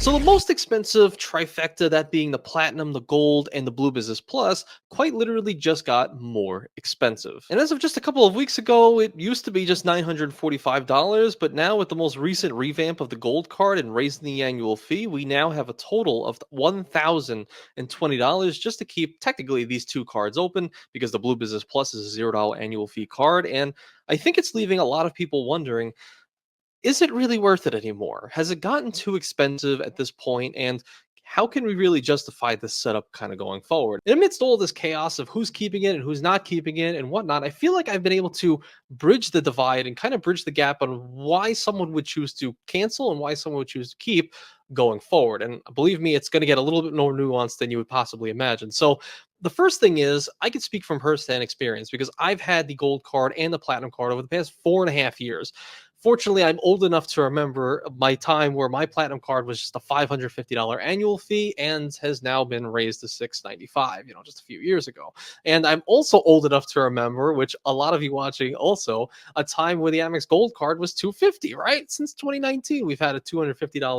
So the most expensive trifecta, that being the platinum, the gold, and the blue business plus, quite literally just got more expensive. And as of just a couple of weeks ago, it used to be just $945, but now with the most recent revamp of the gold card and raising the annual fee, we now have a total of $1,020 just to keep technically these two cards open, because the blue business plus is a $0 annual fee card. And I think it's leaving a lot of people wondering, is it really worth it anymore? Has it gotten too expensive at this point? And how can we really justify this setup kind of going forward? And amidst all this chaos of who's keeping it and who's not keeping it and whatnot, I feel like I've been able to bridge the divide and kind of bridge the gap on why someone would choose to cancel and why someone would choose to keep going forward. And believe me, it's going to get a little bit more nuanced than you would possibly imagine. So, the first thing is, I can speak from firsthand experience because I've had the gold card and the platinum card over the past 4.5 years. Fortunately, I'm old enough to remember my time where my platinum card was just a $550 annual fee and has now been raised to $695, just a few years ago. And I'm also old enough to remember, which a lot of you watching also, a time where the Amex Gold card was $250, right? Since 2019, we've had a $250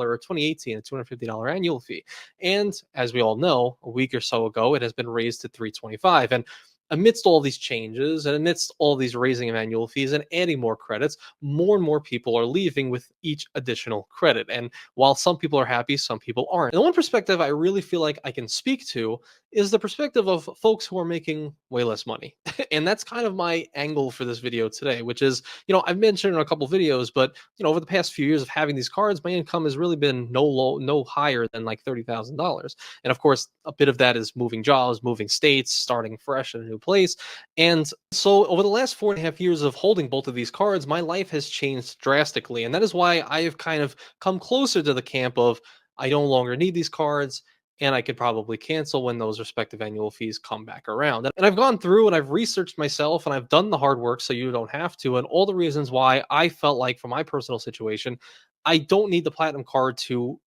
or 2018 a $250 annual fee. And as we all know, a week or so ago, it has been raised to $325. And amidst all these changes and amidst all these raising of annual fees and adding more credits, more and more people are leaving with each additional credit. And while some people are happy, some people aren't. And the one perspective I really feel like I can speak to is the perspective of folks who are making way less money. And that's kind of my angle for this video today, which is, I've mentioned in a couple videos, but over the past few years of having these cards, my income has really been no higher than like $30,000. And of course, a bit of that is moving jobs, moving states, starting fresh in a new place. And so over the last 4.5 years of holding both of these cards, my life has changed drastically. And that is why I have kind of come closer to the camp of I no longer need these cards and I could probably cancel when those respective annual fees come back around. And I've gone through and I've researched myself and I've done the hard work so you don't have to. And all the reasons why I felt like, for my personal situation, I don't need the platinum card to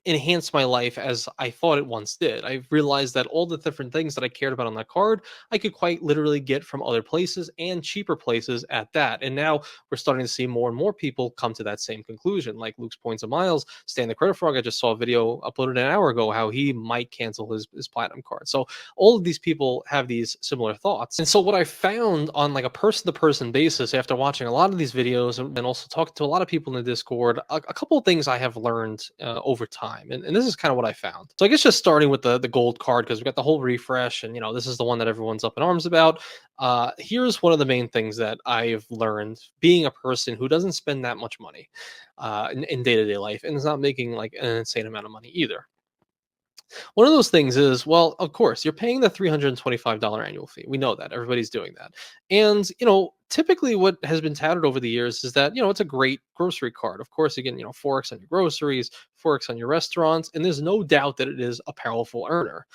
enhance my life as I thought it once did. I realized that all the different things that I cared about on that card, I could quite literally get from other places and cheaper places at that. And now we're starting to see more and more people come to that same conclusion. Like Luke's Points of Miles, Stan the Credit Frog, I just saw a video uploaded an hour ago how he might cancel his platinum card. So all of these people have these similar thoughts. And so what I found on like a person to person basis after watching a lot of these videos and also talking to a lot of people in the Discord, a couple of things I have learned over time. And this is kind of what I found. So I guess just starting with the gold card, because we got the whole refresh, and this is the one that everyone's up in arms about. Here's one of the main things that I've learned being a person who doesn't spend that much money in day-to-day life and is not making like an insane amount of money either. One of those things is, well, of course, you're paying the $325 annual fee. We know that. Everybody's doing that. And, typically what has been touted over the years is that, it's a great grocery card. Of course, again, 4x on your groceries, 4x on your restaurants, and there's no doubt that it is a powerful earner.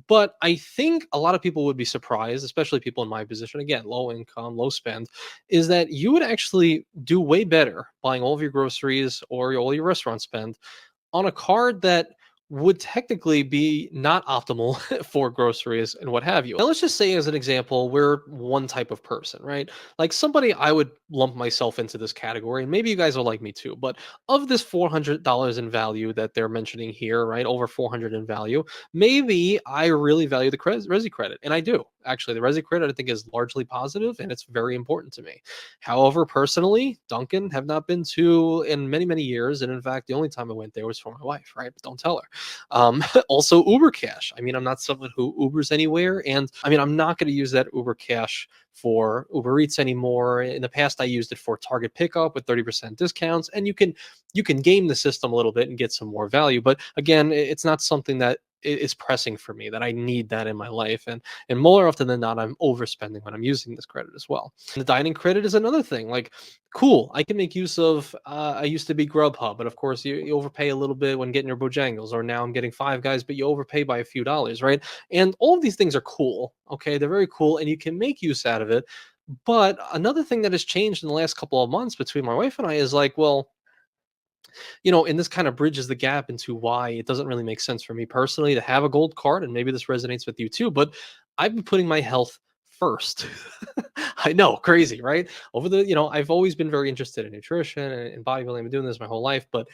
But I think a lot of people would be surprised, especially people in my position, again, low income, low spend, is that you would actually do way better buying all of your groceries or all your restaurant spend on a card that would technically be not optimal for groceries and what have you. Now, let's just say, as an example, we're one type of person, right? Like somebody I would lump myself into this category, and maybe you guys are like me too. But of this $400 in value that they're mentioning here, right, over 400 in value, maybe I really value the Resi credit, and I do. Actually, the Resi credit I think is largely positive, and it's very important to me. However, personally, Dunkin' have not been to in many, many years. And in fact, the only time I went there was for my wife, right? But don't tell her. Also, Uber Cash. I mean, I'm not someone who Ubers anywhere. And I mean, I'm not going to use that Uber Cash for Uber Eats anymore. In the past, I used it for Target pickup with 30% discounts. And you can game the system a little bit and get some more value. But again, it's not something that is pressing for me, that I need that in my life. And more often than not, I'm overspending when I'm using this credit as well. And the dining credit is another thing. Like, cool, I can make use of. I used to be Grubhub, but of course you overpay a little bit when getting your Bojangles. Or now I'm getting Five Guys, but you overpay by a few dollars, right? And all of these things are cool. Okay, they're very cool, and you can make use out of it. But another thing that has changed in the last couple of months between my wife and I is like, well, and this kind of bridges the gap into why it doesn't really make sense for me personally to have a gold card, and maybe this resonates with you too. But I've been putting my health first. I know, crazy, right? I've always been very interested in nutrition and bodybuilding. I've been doing this my whole life, but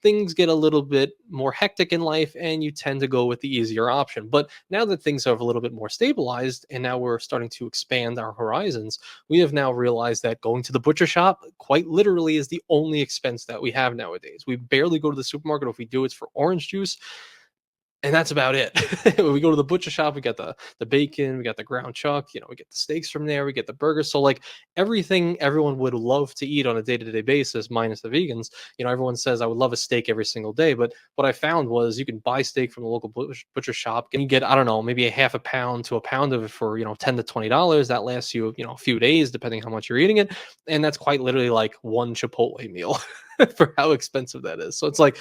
things get a little bit more hectic in life and you tend to go with the easier option. But now that things have a little bit more stabilized and now we're starting to expand our horizons, we have now realized that going to the butcher shop quite literally is the only expense that we have nowadays. We barely go to the supermarket. If we do, it's for orange juice, and that's about it. When we go to the butcher shop, we got the bacon, we got the ground chuck, we get the steaks from there, we get the burgers. So like everything everyone would love to eat on a day-to-day basis, minus the vegans. Everyone says I would love a steak every single day, but what I found was you can buy steak from the local butcher shop and you get, I don't know, maybe a half a pound to a pound of it for, $10 to $20. That lasts you, a few days, depending how much you're eating it. And that's quite literally like one Chipotle meal for how expensive that is. So it's like,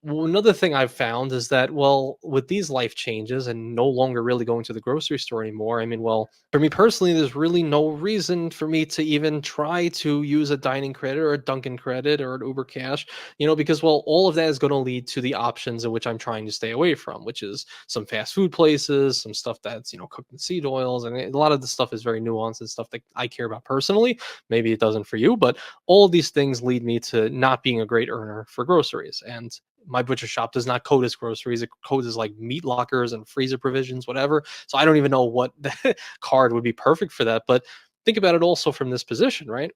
well, another thing I've found is that, well, with these life changes and no longer really going to the grocery store anymore, I mean, well, for me personally, there's really no reason for me to even try to use a dining credit or a Dunkin' credit or an Uber Cash, because, well, all of that is going to lead to the options in which I'm trying to stay away from, which is some fast food places, some stuff that's, cooked in seed oils. And a lot of the stuff is very nuanced and stuff that I care about personally. Maybe it doesn't for you, but all of these things lead me to not being a great earner for groceries. And my butcher shop does not code as groceries. It codes as like meat lockers and freezer provisions, whatever. So I don't even know what card would be perfect for that. But think about it also from this position, right?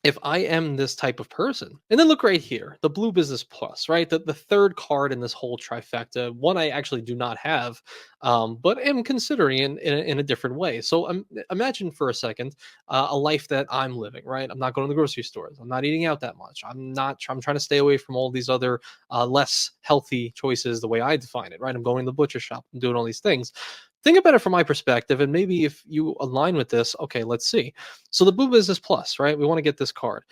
If I am this type of person, and then look right here, the Blue Business Plus, right? The third card in this whole trifecta, one I actually do not have, but am considering in a different way. So imagine for a second a life that I'm living, right? I'm not going to the grocery stores. I'm not eating out that much. I'm trying to stay away from all these other less healthy choices the way I define it, right? I'm going to the butcher shop. I'm doing all these things. Think about it from my perspective, and maybe if you align with this, okay, let's see. So the Blue Business Plus, right? We want to get this card.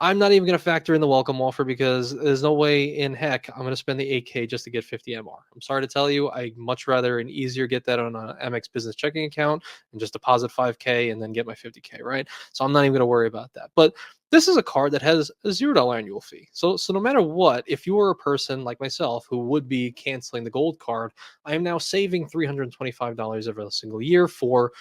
I'm not even going to factor in the welcome offer because there's no way in heck I'm going to spend the 8K just to get 50 MR. I'm sorry to tell you, I much rather and easier get that on an Amex business checking account and just deposit 5K and then get my 50K, right? So I'm not even going to worry about that. But this is a card that has a $0 annual fee. So no matter what, if you were a person like myself who would be canceling the gold card, I am now saving $325 every single year for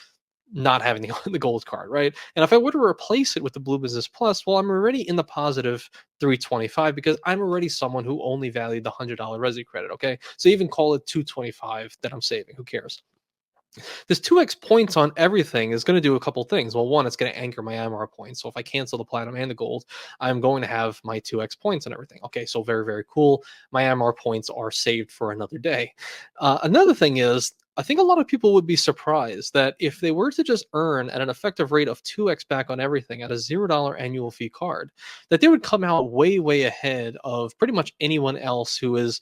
not having the gold card, right? And if I were to replace it with the Blue Business Plus, well, I'm already in the positive 325 because I'm already someone who only valued the $100 Resi credit. Okay, so even call it 225 that I'm saving. Who cares? This 2x points on everything is going to do a couple things. Well, one, it's going to anchor my MR points. So if I cancel the platinum and the gold, I'm going to have my 2x points and everything. Okay, so very, very cool. My MR points are saved for another day. Another thing is, I think a lot of people would be surprised that if they were to just earn at an effective rate of 2x back on everything at a $0 annual fee card, that they would come out way, way ahead of pretty much anyone else who is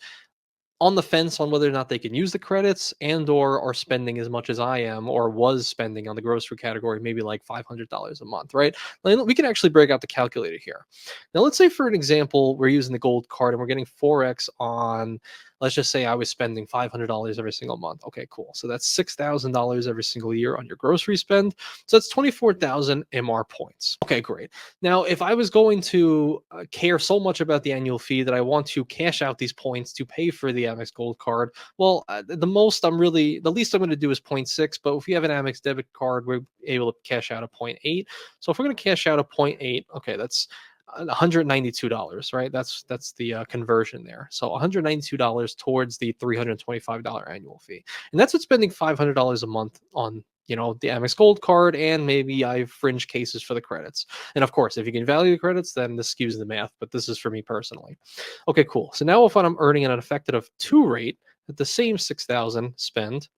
on the fence on whether or not they can use the credits and or are spending as much as I am or was spending on the grocery category, maybe like $500 a month, right? We can actually break out the calculator here. Now, let's say for an example, we're using the gold card and we're getting 4x on, let's just say I was spending $500 every single month. Okay, cool. So that's $6,000 every single year on your grocery spend. So that's 24,000 MR points. Okay, great. Now, if I was going to care so much about the annual fee that I want to cash out these points to pay for the Amex Gold card, well, the least I'm going to do is point 0.6. But if we have an Amex debit card, we're able to cash out a point 0.8. So if we're going to cash out a point 0.8, okay, that's $192, right? That's the conversion there. So $192 towards the $325 annual fee, and that's what spending $500 a month on the Amex Gold card, and maybe I have fringe cases for the credits. And of course, if you can value the credits, then this skews the math. But this is for me personally. Okay, cool. So now if I'm earning an effective 2 rate at the same 6,000 spend,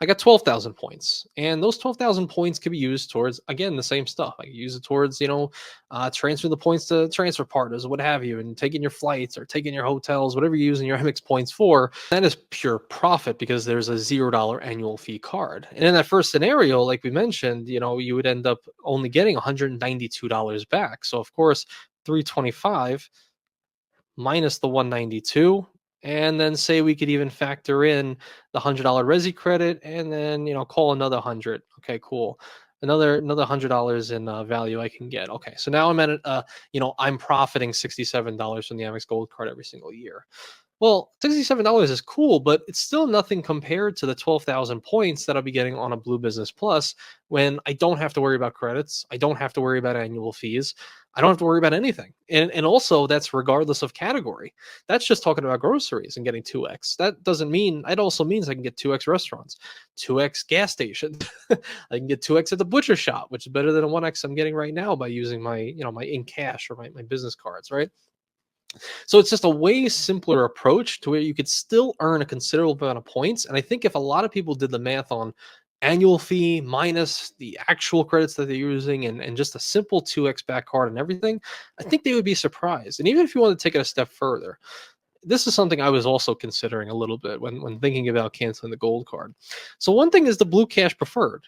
I got 12,000 points, and those 12,000 points can be used towards, again, the same stuff. I can use it towards, transferring the points to transfer partners, or what have you, and taking your flights or taking your hotels, whatever you're using your Amex points for. That is pure profit because there's a $0 annual fee card. And in that first scenario, like we mentioned, you would end up only getting $192 back. So of course, 325 minus the 192, and then say we could even factor in the $100 Resi credit and then call another 100. Okay, cool. another $100 in value I can get. Okay, so now I'm at I'm profiting $67 from the Amex Gold Card every single year. Well, $67 is cool, but it's still nothing compared to the 12,000 points that I'll be getting on a Blue Business Plus when I don't have to worry about credits. I don't have to worry about annual fees. I don't have to worry about anything. And also that's regardless of category. That's just talking about groceries and getting 2x. That doesn't mean it also means I can get 2x restaurants, 2x gas stations. I can get 2x at the butcher shop, which is better than a 1x I'm getting right now by using my in cash or my business cards, right? So it's just a way simpler approach to where you could still earn a considerable amount of points. And I think if a lot of people did the math on annual fee minus the actual credits that they're using and just a simple 2x back card and everything, I think they would be surprised. And even if you want to take it a step further, this is something I was also considering a little bit when thinking about canceling the gold card. So one thing is the Blue Cash Preferred,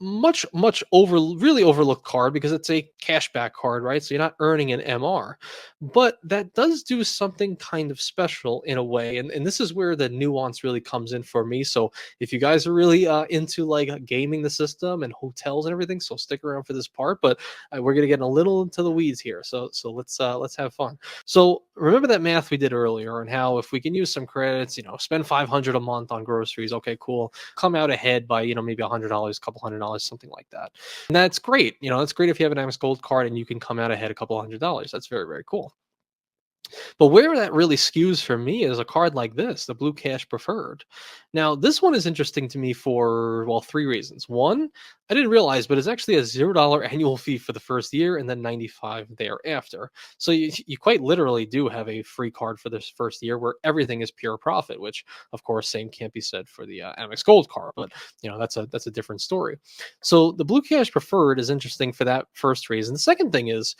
much really overlooked card because it's a cashback card, right? So you're not earning an MR, but that does do something kind of special in a way, and this is where the nuance really comes in for me. So if you guys are really into like gaming the system and hotels and everything, so stick around for this part. But we're gonna get a little into the weeds here, so let's have fun. So remember that math we did earlier and how if we can use some credits, spend 500 a month on groceries, okay, cool, come out ahead by maybe $100, couple $100, something like that. And that's great. That's great if you have an Amex Gold card and you can come out ahead a couple $100. That's very, very cool. But where that really skews for me is a card like this, the Blue Cash Preferred. Now, this one is interesting to me for, well, three reasons. One, I didn't realize, but it's actually a $0 annual fee for the first year and then 95 thereafter. So you quite literally do have a free card for this first year where everything is pure profit, which of course same can't be said for the Amex Gold card, but that's a different story. So the Blue Cash Preferred is interesting for that first reason. The second thing is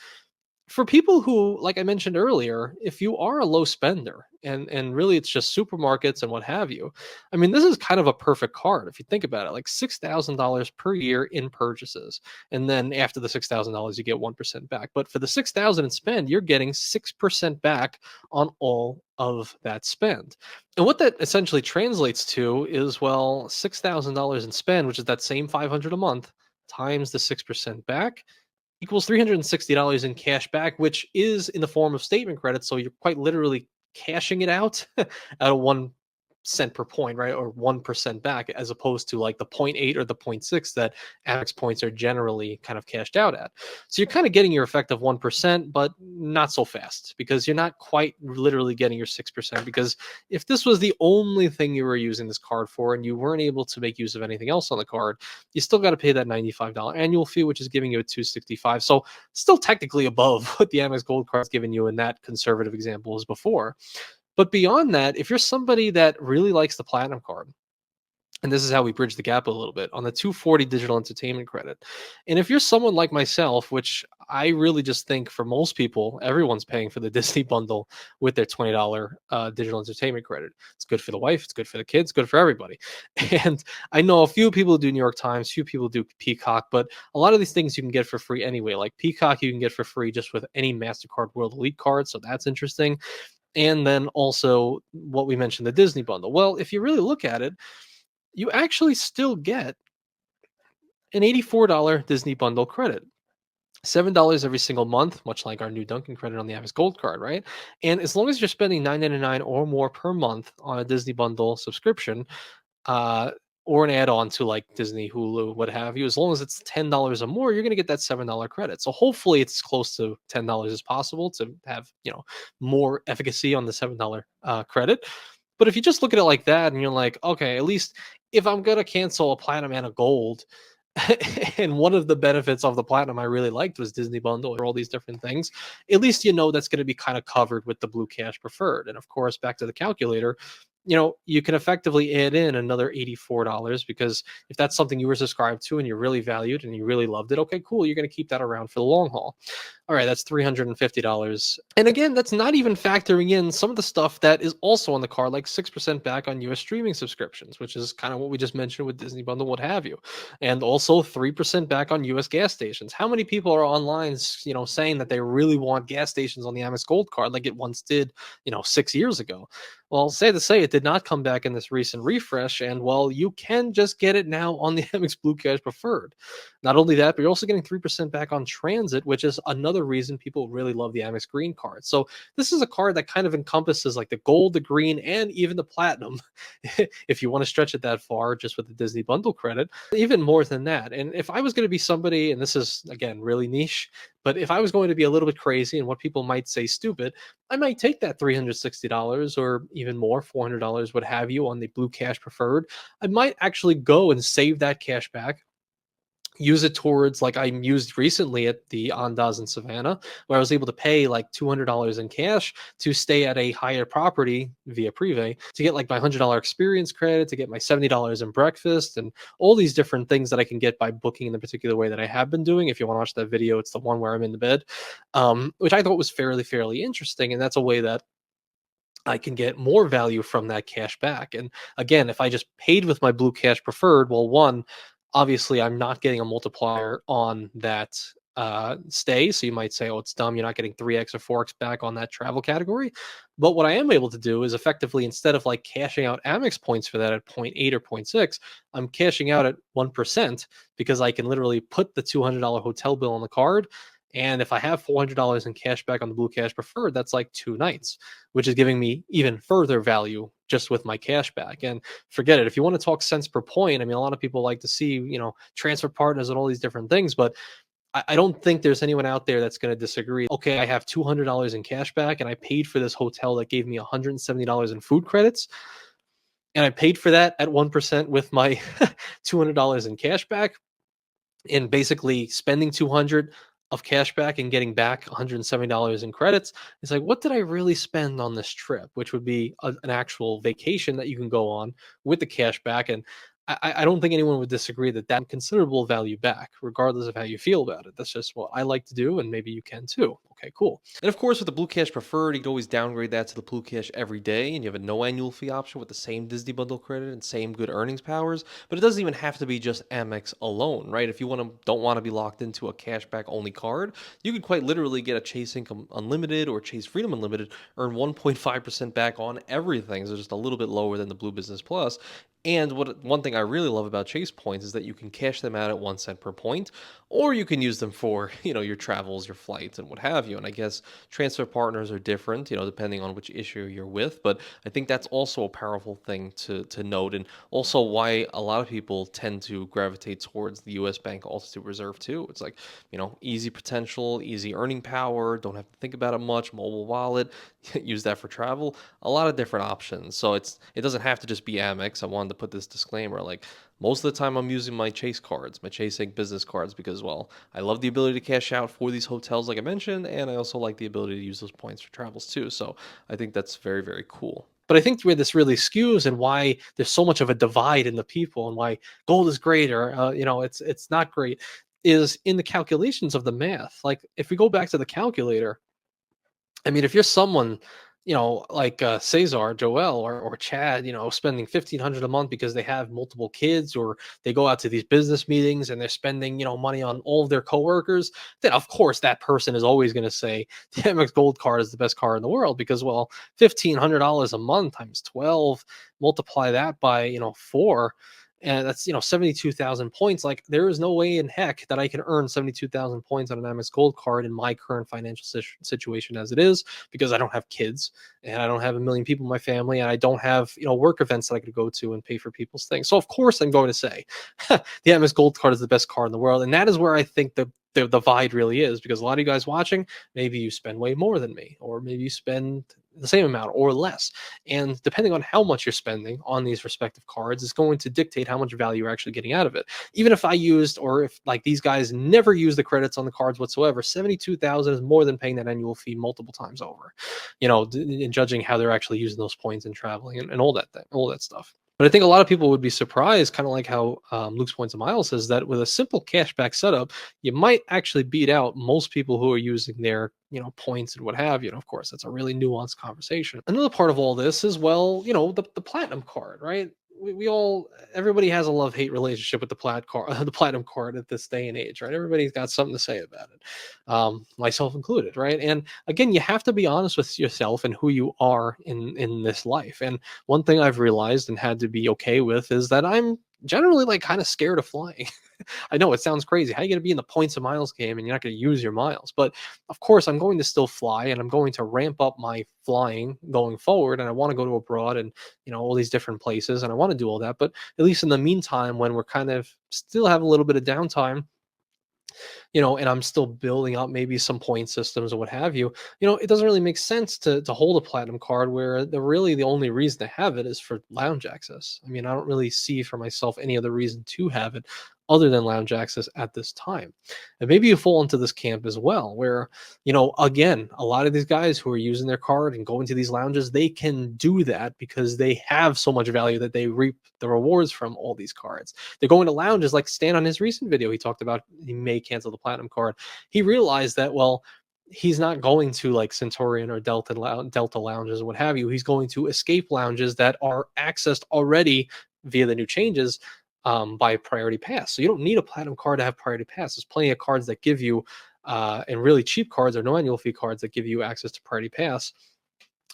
for people who, like I mentioned earlier, if you are a low spender and really it's just supermarkets and what have you, I mean, this is kind of a perfect card if you think about it. Like $6,000 per year in purchases, and then after the $6,000, you get 1% back. But for the 6,000 in spend, you're getting 6% back on all of that spend. And what that essentially translates to is, well, $6,000 in spend, which is that same 500 a month times the 6% back equals $360 in cash back, which is in the form of statement credit. So you're quite literally cashing it out at a 1 cent per point, right? Or 1% back, as opposed to like the point 0.8 or the point 0.6 that Amex points are generally kind of cashed out at. So you're kind of getting your effective 1%, but not so fast because you're not quite literally getting your 6%. Because if this was the only thing you were using this card for and you weren't able to make use of anything else on the card, you still got to pay that $95 annual fee, which is giving you a 265. So still technically above what the Amex Gold card's given you in that conservative example as before. But beyond that, if you're somebody that really likes the platinum card, and this is how we bridge the gap a little bit on the 240 digital entertainment credit. And if you're someone like myself, which I really just think for most people, everyone's paying for the Disney bundle with their $20 digital entertainment credit. It's good for the wife, it's good for the kids, good for everybody. And I know a few people do New York Times, few people do Peacock, but a lot of these things you can get for free anyway. Like Peacock, you can get for free just with any MasterCard World Elite card. So that's interesting. And then also what we mentioned, the Disney bundle. Well, if you really look at it, you actually still get an $84 Disney bundle credit. $7 every single month, much like our new Dunkin' credit on the Amex Gold card, right? And as long as you're spending $9.99 or more per month on a Disney bundle subscription, uh, or an add-on to like Disney, Hulu, what have you, as long as it's $10 or more, you're going to get that $7 credit. So hopefully it's as close to $10 as possible to have more efficacy on the $7 credit. But if you just look at it like that and you're like, okay, at least if I'm going to cancel a platinum and a gold, and one of the benefits of the platinum I really liked was Disney bundle or all these different things, at least that's going to be kind of covered with the Blue Cash Preferred. And of course, back to the calculator, you can effectively add in another $84 because if that's something you were subscribed to and you really valued and you really loved it, okay, cool, you're going to keep that around for the long haul. All right, that's $350. And again, that's not even factoring in some of the stuff that is also on the card, like 6% back on US streaming subscriptions, which is kind of what we just mentioned with Disney Bundle, what have you. And also 3% back on US gas stations. How many people are online, saying that they really want gas stations on the Amex Gold card like it once did, 6 years ago? Well, sad to say, it did not come back in this recent refresh. And well, you can just get it now on the Amex Blue Cash Preferred. Not only that, but you're also getting 3% back on transit, which is another reason people really love the Amex Green card. So this is a card that kind of encompasses like the gold, the green, and even the platinum, if you want to stretch it that far, just with the Disney bundle credit, even more than that. And if I was going to be somebody, and this is again really niche, but if I was going to be a little bit crazy and what people might say stupid, I might take that $360 or even more, $400, what have you, on the Blue Cash Preferred. I might actually go and save that cash back, use it towards, like I used recently at the Andaz in Savannah, where I was able to pay like $200 in cash to stay at a higher property via Privé to get like my $100 experience credit, to get my $70 in breakfast, and all these different things that I can get by booking in the particular way that I have been doing. If you want to watch that video, it's the one where I'm in the bed, which I thought was fairly interesting. And that's a way that I can get more value from that cash back. And again, if I just paid with my Blue Cash Preferred, well, one, obviously I'm not getting a multiplier on that stay. So you might say, oh, it's dumb. You're not getting 3x or 4x back on that travel category. But what I am able to do is effectively, instead of like cashing out Amex points for that at zero point 0.8 or zero point 0.6, I'm cashing out at 1% because I can literally put the $200 hotel bill on the card. And if I have $400 in cash back on the Blue Cash Preferred, that's like 2 nights, which is giving me even further value just with my cash back. And forget it. If you want to talk cents per point, I mean, a lot of people like to see, transfer partners and all these different things, but I don't think there's anyone out there that's going to disagree. Okay, I have $200 in cash back and I paid for this hotel that gave me $170 in food credits. And I paid for that at 1% with my $200 in cash back, and basically spending 200 of cash back and getting back $170 in credits. It's like, what did I really spend on this trip? Which would be an actual vacation that you can go on with the cash back. And I don't think anyone would disagree that that considerable value back, regardless of how you feel about it. That's just what I like to do, and maybe you can too. Okay, cool. And of course, with the Blue Cash Preferred, you can always downgrade that to the Blue Cash every day, and you have a no annual fee option with the same Disney bundle credit and same good earnings powers. But it doesn't even have to be just Amex alone, right? If you don't want to be locked into a cashback only card, you could quite literally get a Chase Income Unlimited or Chase Freedom Unlimited, earn 1.5% back on everything, so just a little bit lower than the Blue Business Plus. And one thing I really love about Chase points is that you can cash them out at 1 cent per point, or you can use them for, your travels, your flights, and what have you. And I guess transfer partners are different, depending on which issue you're with. But I think that's also a powerful thing to note, and also why a lot of people tend to gravitate towards the U.S. Bank Altitude Reserve too. It's like, easy potential, easy earning power, don't have to think about it much, mobile wallet, use that for travel, a lot of different options. So it doesn't have to just be Amex. I wanted to put this disclaimer, like most of the time I'm using my Chase cards, my Chase Inc. business cards, because, well, I love the ability to cash out for these hotels like I mentioned, and I also like the ability to use those points for travels too. So I think that's very cool. But I think where this really skews and why there's so much of a divide in the people and why gold is great or it's not great is in the calculations of the math. Like if we go back to the calculator, I mean, if you're someone, like Cesar, Joel, or Chad, spending 1,500 a month because they have multiple kids, or they go out to these business meetings and they're spending, money on all of their coworkers, then of course that person is always going to say the Amex Gold card is the best card in the world because, well, $1,500 a month times 12, multiply that by, 4, and that's 72,000 points. Like there is no way in heck that I can earn 72,000 points on an Amex Gold card in my current financial situation as it is, because I don't have kids and I don't have a million people in my family and I don't have work events that I could go to and pay for people's things. So of course I'm going to say the Amex Gold card is the best card in the world, and that is where I think the divide really is, because a lot of you guys watching, maybe you spend way more than me, or maybe you spend the same amount or less. And depending on how much you're spending on these respective cards is going to dictate how much value you're actually getting out of it. Even if I used, or if like these guys never use the credits on the cards whatsoever, 72,000 is more than paying that annual fee multiple times over, in judging how they're actually using those points and traveling and all that stuff. But I think a lot of people would be surprised, kind of like how Luke's Points and Miles says, that with a simple cashback setup, you might actually beat out most people who are using their, points and what have you. And of course, that's a really nuanced conversation. Another part of all this is, well, the platinum card, right? We all, everybody has a love hate relationship with the plat card, the platinum card at this day and age, right? Everybody's got something to say about it, myself included, right? And again, you have to be honest with yourself and who you are in this life. And one thing I've realized and had to be okay with is that I'm generally like kind of scared of flying. I know it sounds crazy. How are you going to be in the points and miles game and you're not going to use your miles? But of course, I'm going to still fly and I'm going to ramp up my flying going forward. And I want to go to abroad and, all these different places. And I want to do all that. But at least in the meantime, when we're kind of still have a little bit of downtime, and I'm still building up maybe some point systems or what have you, it doesn't really make sense to hold a platinum card where the only reason to have it is for lounge access. I mean, I don't really see for myself any other reason to have it other than lounge access at this time. And maybe you fall into this camp as well, where, again, a lot of these guys who are using their card and going to these lounges, they can do that because they have so much value that they reap the rewards from all these cards. They're going to lounges like Stan on his recent video. He talked about he may cancel the platinum card. He realized that, well, he's not going to like Centurion or Delta lounges or what have you. He's going to escape lounges that are accessed already via the new changes by priority pass. So you don't need a platinum card to have priority pass. There's plenty of cards that give you, and really cheap cards or no annual fee cards that give you access to priority pass,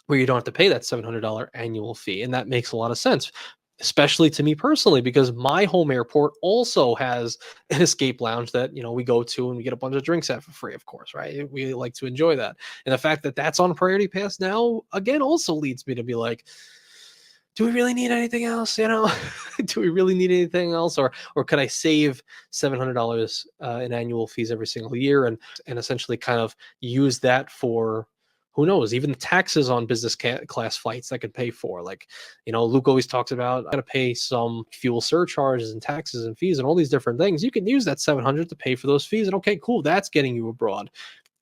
where you don't have to pay that $700 annual fee. And that makes a lot of sense, especially to me personally, because my home airport also has an escape lounge that, we go to and we get a bunch of drinks at for free, of course, right? We like to enjoy that. And the fact that that's on priority pass now, again, also leads me to be like, do we really need anything else? Do we really need anything else? Or could I save $700 in annual fees every single year and essentially kind of use that for, who knows, even the taxes on business class flights that could pay for. Like, Luke always talks about, I got to pay some fuel surcharges and taxes and fees and all these different things. You can use that 700 to pay for those fees. And okay, cool. That's getting you abroad.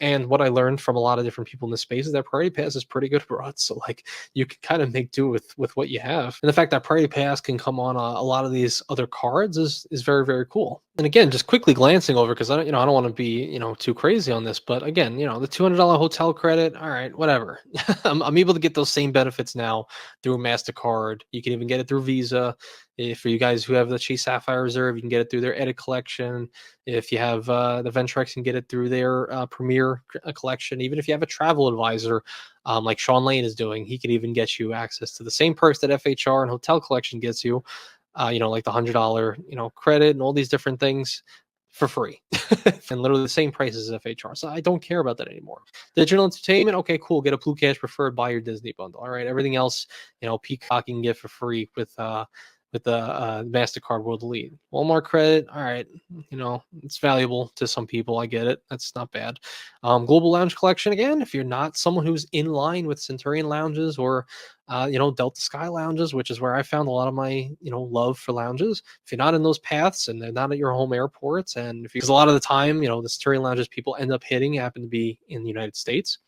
And what I learned from a lot of different people in this space is that Priority Pass is pretty good abroad. So like you can kind of make do with what you have. And the fact that Priority Pass can come on a lot of these other cards is very, very cool. And again, just quickly glancing over, because I don't want to be, too crazy on this, but again, the $200 hotel credit, all right, whatever. I'm able to get those same benefits now through MasterCard. You can even get it through Visa. For you guys who have the Chase Sapphire Reserve, you can get it through their Edit collection. If you have the Ventrex, you can get it through their Premier collection. Even if you have a travel advisor, like Sean Lane is doing, he could even get you access to the same perks that FHR and Hotel Collection gets you. Like the $100, credit and all these different things for free, and literally the same price as FHR. So I don't care about that anymore. Digital entertainment, okay, cool. Get a Blue Cash Preferred, buy your Disney bundle. All right, everything else, Peacock you can get for free with the MasterCard World Elite. Walmart credit, all right, it's valuable to some people. I get it. That's not bad. Global Lounge Collection, again, if you're not someone who's in line with Centurion lounges or, Delta Sky lounges, which is where I found a lot of my, love for lounges. If you're not in those paths and they're not at your home airports, and because a lot of the time, the Centurion lounges people end up hitting happen to be in the United States,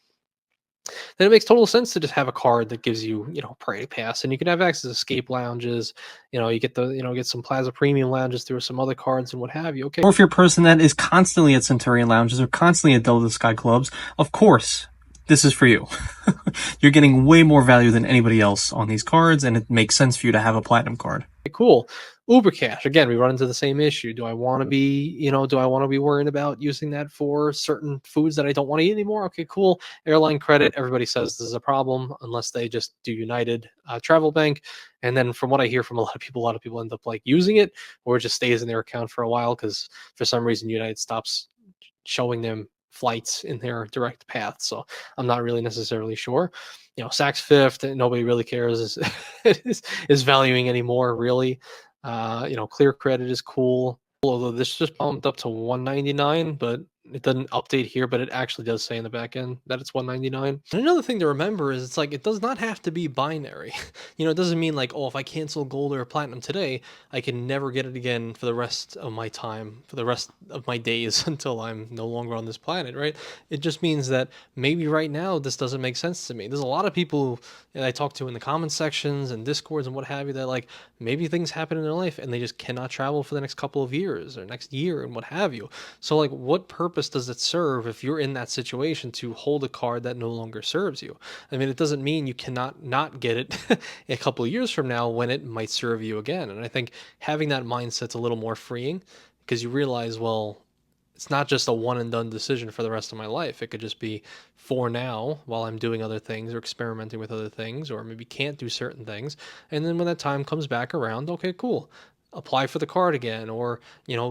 then it makes total sense to just have a card that gives you, priority pass, and you can have access to escape lounges. You get get some Plaza Premium lounges through some other cards and what have you. Okay. Or if you're a person that is constantly at Centurion lounges or constantly at Delta Sky clubs, of course, this is for you. You're getting way more value than anybody else on these cards, and it makes sense for you to have a platinum card. Cool. Uber Cash. Again, we run into the same issue. Do I want to be, worrying about using that for certain foods that I don't want to eat anymore? Okay, cool. Airline credit. Everybody says this is a problem unless they just do United Travel Bank. And then from what I hear from a lot of people end up like using it, or it just stays in their account for a while because for some reason United stops showing them flights in their direct path. So I'm not really necessarily sure. Saks Fifth, nobody really cares is valuing anymore, really. Clear credit is cool, although this just bumped up to $199, but It doesn't update here, but it actually does say in the back end that it's 199. And another thing to remember is it's like it does not have to be binary. It doesn't mean like, oh, if I cancel gold or platinum today, I can never get it again for the rest of my time, for the rest of my days until I'm no longer on this planet, right? It just means that maybe right now this doesn't make sense to me. There's a lot of people that I talk to in the comment sections and discords and what have you that like maybe things happen in their life and they just cannot travel for the next couple of years or next year and what have you. So like what purpose does it serve if you're in that situation to hold a card that no longer serves you? I mean, it doesn't mean you cannot not get it a couple of years from now when it might serve you again. And I think having that mindset's a little more freeing because you realize, well, it's not just a one and done decision for the rest of my life. It could just be for now while I'm doing other things or experimenting with other things or maybe can't do certain things. And then when that time comes back around, okay, cool. Apply for the card again or,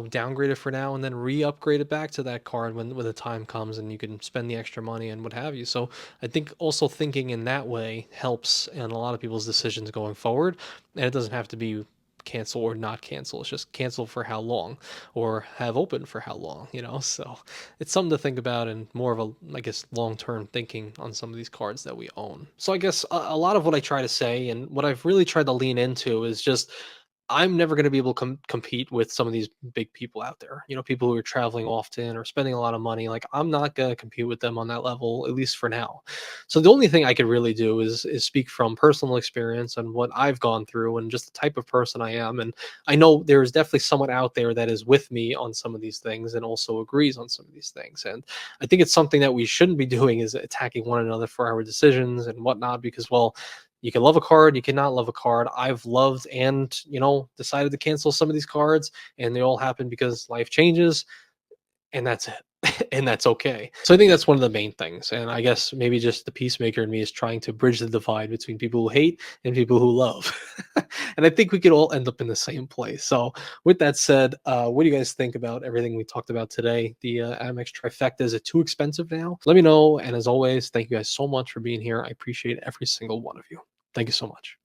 downgrade it for now and then re-upgrade it back to that card when the time comes and you can spend the extra money and what have you. So I think also thinking in that way helps in a lot of people's decisions going forward. And it doesn't have to be cancel or not cancel. It's just cancel for how long or have open for how long. So it's something to think about and more of a, I guess, long-term thinking on some of these cards that we own. So I guess a lot of what I try to say and what I've really tried to lean into is just I'm never going to be able to compete with some of these big people out there. People who are traveling often or spending a lot of money. Like I'm not going to compete with them on that level, at least for now. So the only thing I could really do is speak from personal experience and what I've gone through and just the type of person I am. And I know there is definitely someone out there that is with me on some of these things and also agrees on some of these things. And I think it's something that we shouldn't be doing is attacking one another for our decisions and whatnot, because well, you can love a card, you cannot love a card. I've loved and, decided to cancel some of these cards, and they all happen because life changes, and that's it. And that's okay. So I think that's one of the main things. And I guess maybe just the peacemaker in me is trying to bridge the divide between people who hate and people who love. And I think we could all end up in the same place. So with that said, what do you guys think about everything we talked about today? The Amex Trifecta, is it too expensive now? Let me know. And as always, thank you guys so much for being here. I appreciate every single one of you. Thank you so much.